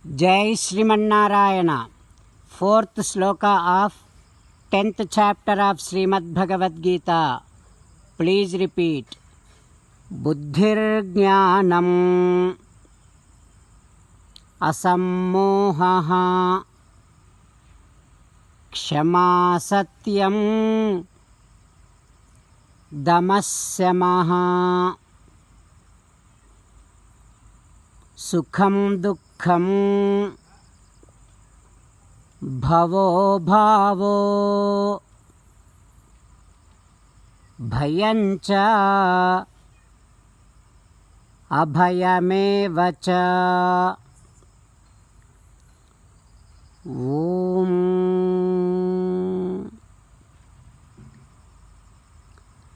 Jai Srimanarayana. Fourth sloka of 10th chapter of Srimad Bhagavad Gita. Please repeat. Buddhir jnanam asammohaha kshama satyam damasya sukham dukham भवो भावो भयञ्च अभयमेव च। ॐ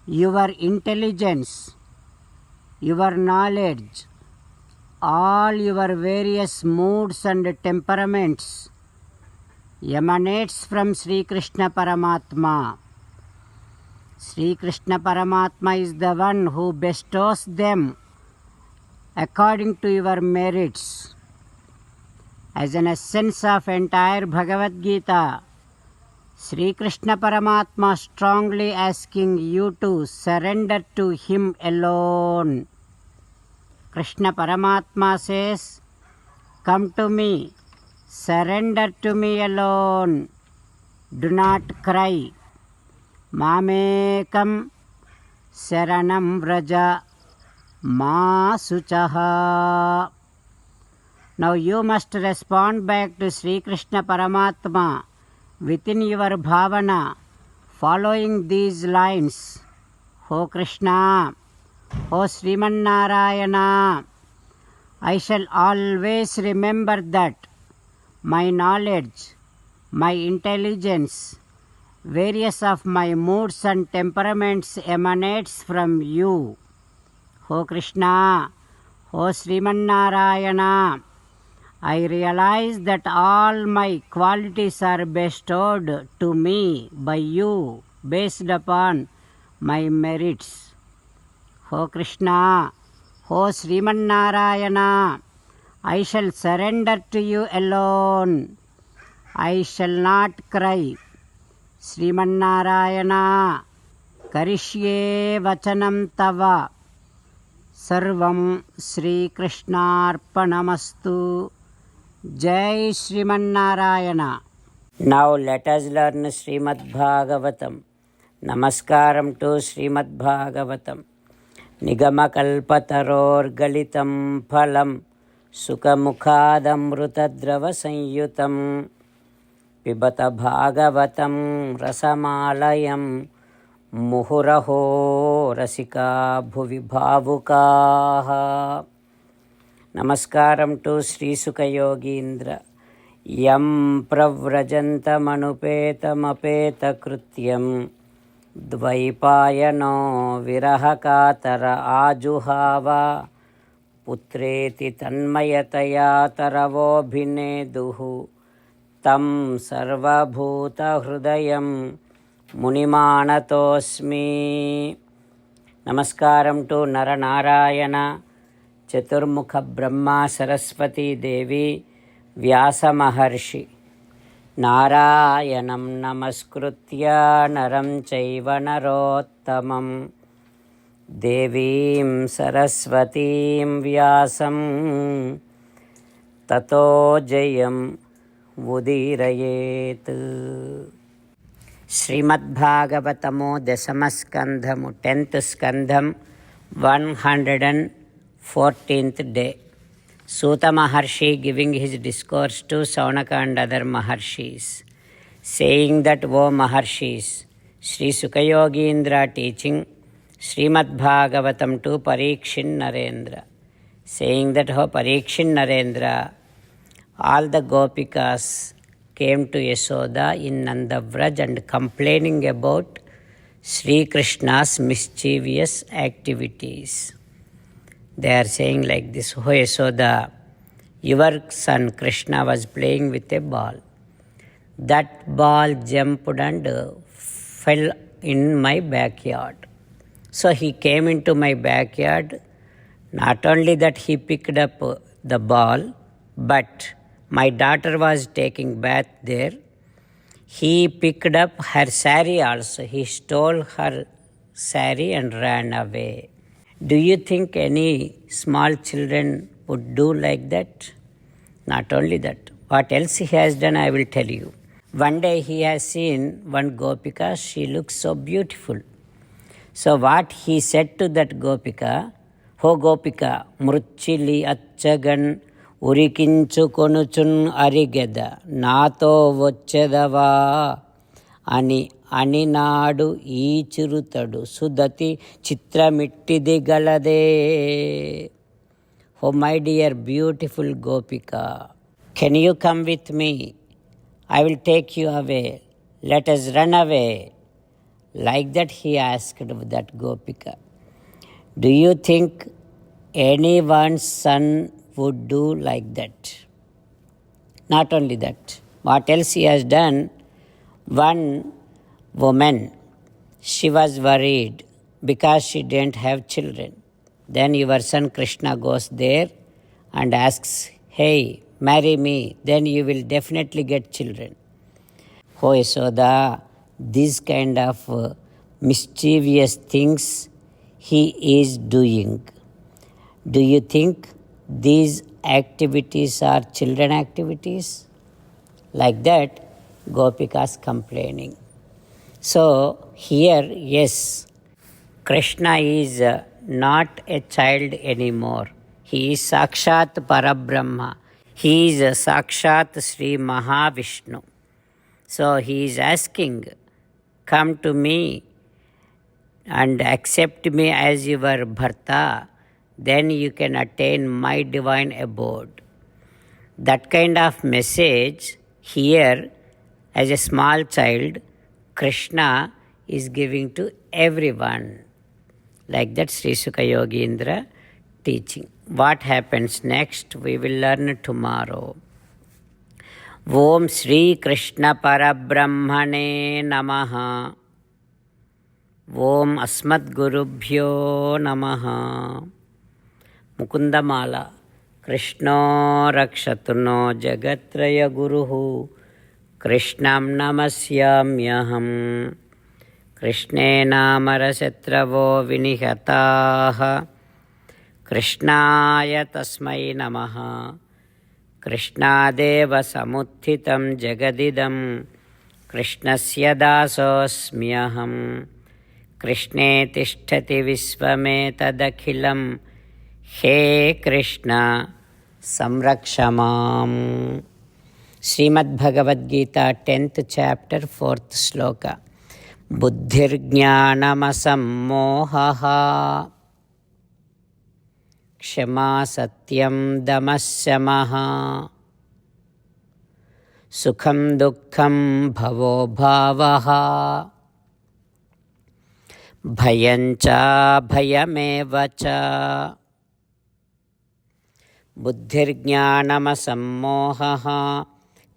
Your intelligence, your knowledge, all your various moods and temperaments emanates from Sri Krishna Paramatma. Sri Krishna Paramatma is the one who bestows them according to your merits. As an essence of entire Bhagavad Gita, Sri Krishna Paramatma strongly asking you to surrender to him alone. Krishna Paramatma says, "Come to me. Surrender to me alone. Do not cry. Mamekam saranam vraja ma suchaha." Now you must respond back to Sri Krishna Paramatma within your bhavana, following these lines. O Krishna, O Srimanarayana, I shall always remember that my knowledge, my intelligence, various of my moods and temperaments emanates from you. O Krishna, O Srimanarayana, I realize that all my qualities are bestowed to me by you based upon my merits. O Krishna, O Srimanarayana, I shall surrender to you alone. I shall not cry. Srimanarayana, karishye vachanam tava. Sarvam Sri Krishnarpanamastu. Jai Srimanarayana. Now let us learn Srimad Bhagavatam. Namaskaram to Srimad Bhagavatam. Nigamakalpatarorgalitam phalam सुखमुखादमृतद्रवसंयुतं पिबत भागवतं रसमालयं मुहुरहो रसिका भुवि भावुकाः. नमस्कारं to श्रीसुखयोगीन्द्र. यं प्रव्रजन्तमनुपेतमपेतकृत्यं द्वैपायनो विरहकातर आजुहाव पुत्रेति तन्मयतया तरवोऽभिनेदुः तं सर्वभूतहृदयं मुनिमानतोऽस्मि. नमस्कारं to Narnarayan चतुर्मुख ब्रह्मा सरस्वती देवी व्यासमहर्षि. नारायणं नमस्कृत्य नरं चैव नरोत्तमं देवीं सरस्वतीं व्यासं ततो जयम् उदीरयेत्. శ్రీమద్భాగవతము దశమస్కంధము 10th స్కంధం 114th day. Suta Maharshi giving his discourse to Saunaka and other Maharshis, saying that, O Maharshis, Sri Sukayogindra teaching Srimad Bhagavatam to Parikshin Narendra, saying that, O Parikshin Narendra, all the Gopikas came to Yasoda in Nandavraj and complaining about Sri Krishna's mischievous activities. They are saying like this, O Yasoda, your son Krishna was playing with a ball. That ball jumped and fell in my backyard. So he came into my backyard. Not only that he picked up the ball, but My daughter was taking bath there. He picked up her saree also. He stole her saree and ran away. Do you think any small children would do like that? Not only that, what else he has done, I will tell you. One day he has seen one Gopika, she looks so beautiful. So what he said to that Gopika, "Ho Gopika, mruchili achagan urikinchukonuchun arigeda, nato vochedava ani అనినాడు ఈ చిరుతడు సుదతి చిత్రమిట్టిది గలదే." Oh my dear beautiful Gopika, can you come with me? I will take you away. Let us run away. Like that he asked that Gopika. Do you think anyone's son would do like that? Not only that, what else he has done? One woman, she was worried because she didn't have children. Then your son Krishna goes there and asks, "Hey, marry me, then you will definitely get children." Oh Yashoda, these kind of mischievous things he is doing. Do you think these activities are children activities? Like that, Gopika's complaining. So here, yes, Krishna is not a child anymore. He is Sakshat Parabrahma. He is Sakshat Sri Mahavishnu. So he is asking, "Come to me and accept me as your Bharta, then you can attain my divine abode." That kind of message here, as a small child, Krishna is giving to everyone. Like that Sri Sukha Yogindra teaching. What happens next, we will learn tomorrow. Om Sri Krishna Parabrahmane Namaha. Om Asmat Gurubhyo Namaha. Mukundamala. Krishna Rakshatu no Jagatraya Guruhu. Krishnam Namasyamyaham. Krishnenamarasatravo vinihataha. Krishnaya tasmai namaha. Krishnadeva samuthitam jagadidam. Krishnasya dasosmyaham. Krishne tishtati visvametadakhilam. He Krishna samrakshamam. Srimad Bhagavad Gita 10th chapter 4th sloka. Buddhirjnanamasammohaha. Kshama satyam damasyamaha. Sukham dukkham bhavo bhavaha. Bhayancha bhayamevacha. Buddhirjnanamasammohaha.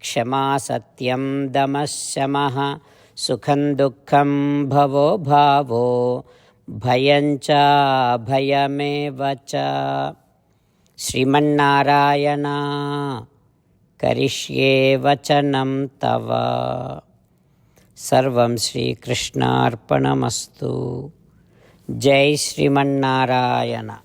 Kshama satyam damasyamaha. Sukham dukkham bhavo bhavo. Bhayancha bhayamevacha. Srimannarayana karishye vachanam tava. Sarvam Shri Krishna Arpanamastu. Jai Srimannarayana.